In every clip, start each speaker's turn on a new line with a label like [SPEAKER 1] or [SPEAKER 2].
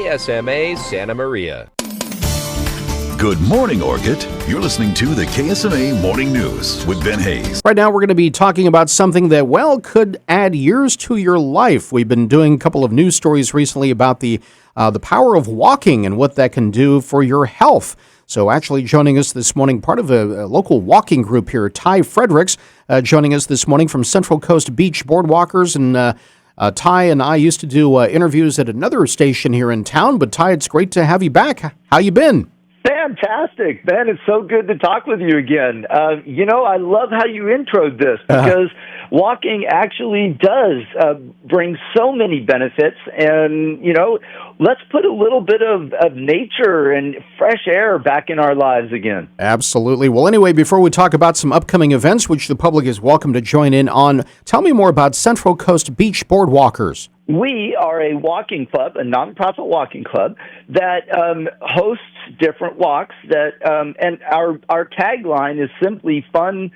[SPEAKER 1] KSMA Santa Maria.
[SPEAKER 2] Good morning, Orchid. You're listening to the KSMA Morning News with Ben Hayes.
[SPEAKER 3] Right now, we're going to be talking about something that, could add years to your life. We've been doing a couple of news stories recently about the power of walking and what that can do for your health. So actually joining us this morning, part of a local walking group here, Ty Fredriks, joining us this morning from Central Coast Beach Boardwalkers. And Ty and I used to do interviews at another station here in town. But Ty, it's great to have you back. How you been?
[SPEAKER 4] Fantastic, Ben. It's so good to talk with you again. I love how you introed this because walking actually does bring so many benefits. And, let's put a little bit of nature and fresh air back in our lives again.
[SPEAKER 3] Absolutely. Well, anyway, before we talk about some upcoming events, which the public is welcome to join in on, tell me more about Central Coast Beach Boardwalkers.
[SPEAKER 4] We are a walking club, a nonprofit walking club that hosts different walks. And our tagline is simply fun,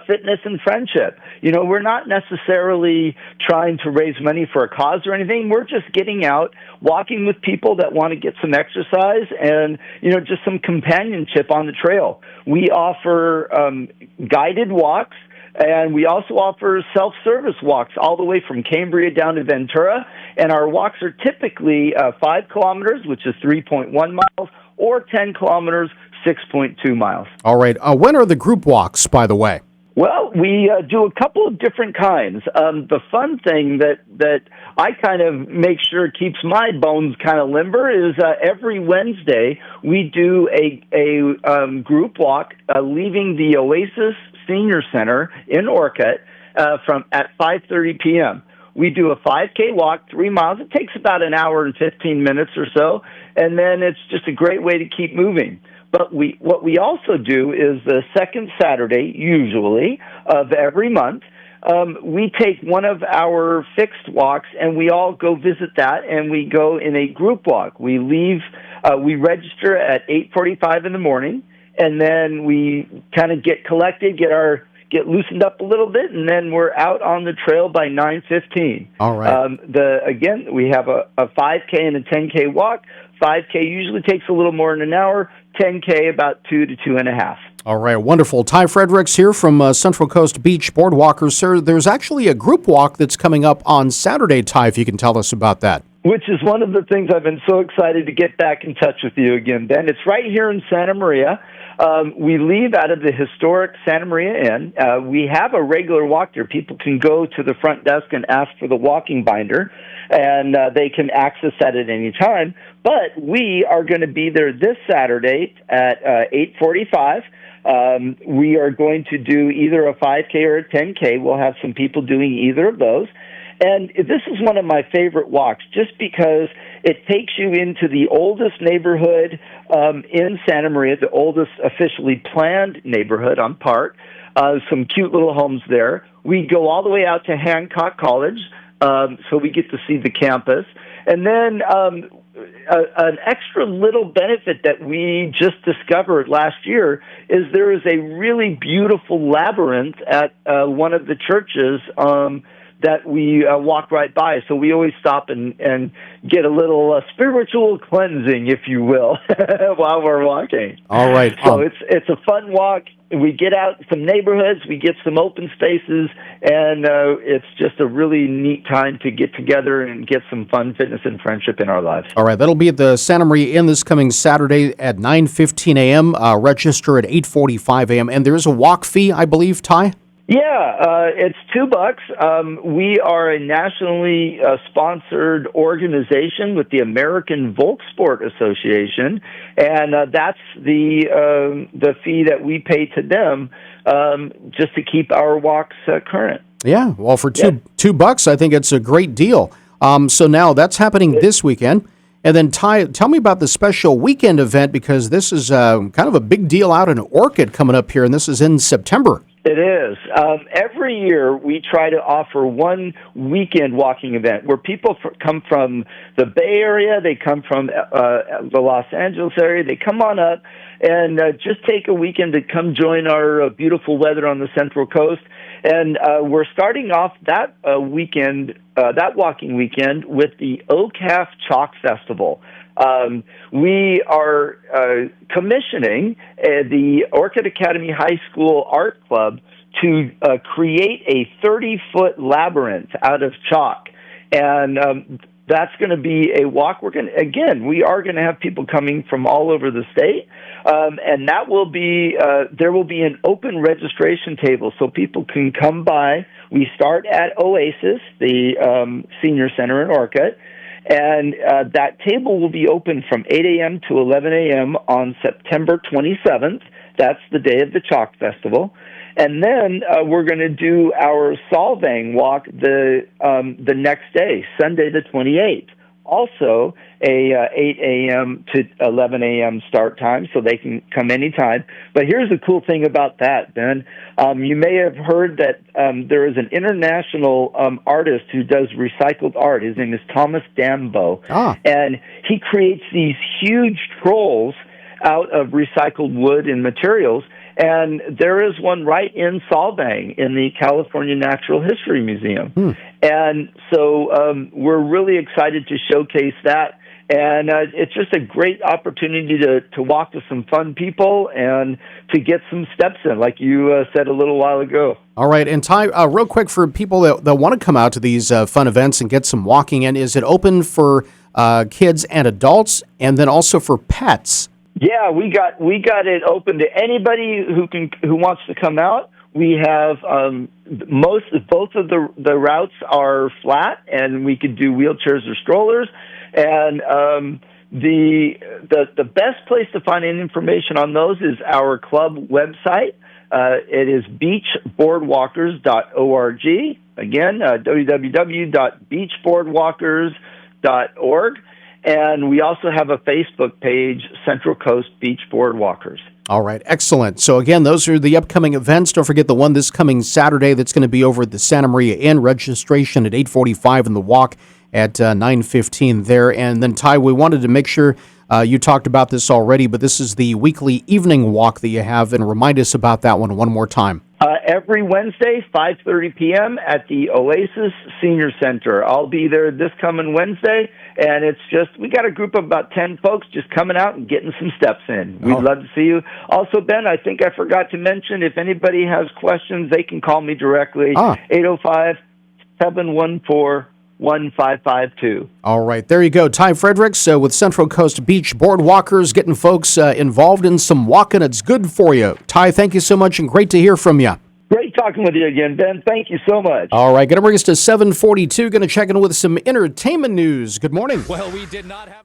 [SPEAKER 4] fitness, and friendship. We're not necessarily trying to raise money for a cause or anything. We're just getting out, walking with people that want to get some exercise and just some companionship on the trail. We offer guided walks. And we also offer self-service walks all the way from Cambria down to Ventura. And our walks are typically 5 kilometers, which is 3.1 miles, or 10 kilometers, 6.2 miles.
[SPEAKER 3] All right. When are the group walks, by the way?
[SPEAKER 4] Well, we do a couple of different kinds. The fun thing that I kind of make sure keeps my bones kind of limber is every Wednesday we do a group walk leaving the Oasis Senior Center in Orcutt at 5:30 p.m. We do a 5K walk, 3 miles. It takes about an hour and 15 minutes or so, and then it's just a great way to keep moving. But what we also do is the second Saturday, usually, of every month, we take one of our fixed walks and we all go visit that, and we go in a group walk. We register at 8:45 in the morning, and then we kind of get collected, get loosened up a little bit, and then we're out on the trail by 9:15.
[SPEAKER 3] All right.
[SPEAKER 4] Again, we have a 5K and a 10K walk. 5K usually takes a little more than an hour. 10K about 2 to 2.5.
[SPEAKER 3] All right, wonderful. Ty Fredriks here from Central Coast Beach Boardwalkers. Sir, there's actually a group walk that's coming up on Saturday, Ty, if you can tell us about that.
[SPEAKER 4] Which is one of the things I've been so excited to get back in touch with you again, Ben. It's right here in Santa Maria. We leave out of the historic Santa Maria Inn. We have a regular walk there. People can go to the front desk and ask for the walking binder, and they can access that at any time. But we are going to be there this Saturday at 8:45. We are going to do either a 5K or a 10K. We'll have some people doing either of those. And this is one of my favorite walks just because it takes you into the oldest neighborhood in Santa Maria, the oldest officially planned neighborhood on part. Some cute little homes there. We go all the way out to Hancock College, so we get to see the campus. And then an extra little benefit that we just discovered last year is there is a really beautiful labyrinth at one of the churches that we walk right by. So we always stop and get a little spiritual cleansing, if you will, while we're walking.
[SPEAKER 3] All right.
[SPEAKER 4] So it's a fun walk. We get out some neighborhoods, we get some open spaces, and it's just a really neat time to get together and get some fun, fitness, and friendship in our lives.
[SPEAKER 3] All right. That'll be at the Santa Maria Inn this coming Saturday at 9:15 a.m., register at 8:45 a.m., and there is a walk fee, I believe, Ty?
[SPEAKER 4] Yeah, it's $2. We are a nationally sponsored organization with the American Volksport Association, and that's the fee that we pay to them just to keep our walks current.
[SPEAKER 3] Yeah, well, for $2, I think it's a great deal. So now that's happening this weekend. And then, Ty, tell me about the special weekend event, because this is kind of a big deal out in Orcutt coming up here, and this is in September.
[SPEAKER 4] It is. Every year we try to offer one weekend walking event where people come from the Bay Area, they come from the Los Angeles area, they come on up and just take a weekend to come join our beautiful weather on the Central Coast. And we're starting off that weekend that walking weekend with the OCAF Chalk Festival. We are commissioning the Orchid Academy High School Art Club to create a 30-foot labyrinth out of chalk. And that's going to be a walk. We are going to have people coming from all over the state. And that will be, there will be an open registration table so people can come by. We start at Oasis, the senior center in Orchid. And that table will be open from 8 a.m. to 11 a.m. on September 27th. That's the day of the Chalk Festival. And then we're going to do our Solvang walk the next day, Sunday the 28th. Also, a 8 a.m. to 11 a.m. start time, so they can come anytime. But here's the cool thing about that, Ben. You may have heard that there is an international artist who does recycled art. His name is Thomas Dambo. And he creates these huge trolls out of recycled wood and materials. And there is one right in Solvang in the California Natural History Museum. And so we're really excited to showcase that. And it's just a great opportunity to walk with some fun people and to get some steps in, like you said a little while ago.
[SPEAKER 3] All right. And Ty, real quick, for people that want to come out to these fun events and get some walking in, is it open for kids and adults and then also for pets?
[SPEAKER 4] Yeah, we got it open to anybody who wants to come out. We have both of the routes are flat, and we could do wheelchairs or strollers. And the best place to find any information on those is our club website. It is beachboardwalkers.org. Again, www.beachboardwalkers.org. And we also have a Facebook page, Central Coast Beach Boardwalkers.
[SPEAKER 3] All right, excellent. So again, those are the upcoming events. Don't forget the one this coming Saturday that's going to be over at the Santa Maria Inn. Registration at 8:45 and the walk at 9:15 there. And then, Ty, we wanted to make sure you talked about this already, but this is the weekly evening walk that you have, and remind us about that one more time.
[SPEAKER 4] Every Wednesday, 5:30 p.m. at the Oasis Senior Center. I'll be there this coming Wednesday, and we got a group of about 10 folks just coming out and getting some steps in. We'd love to see you. Also, Ben, I think I forgot to mention, if anybody has questions, they can call me directly, 805-714-1552.
[SPEAKER 3] All right, there you go. Ty Fredriks with Central Coast Beach Boardwalkers, getting folks involved in some walking. It's good for you. Ty, thank you so much, and great to hear from you.
[SPEAKER 4] Great talking with you again, Ben. Thank you so much.
[SPEAKER 3] All right, going to bring us to 7:42. Going to check in with some entertainment news. Good morning.
[SPEAKER 1] Well, we did not have...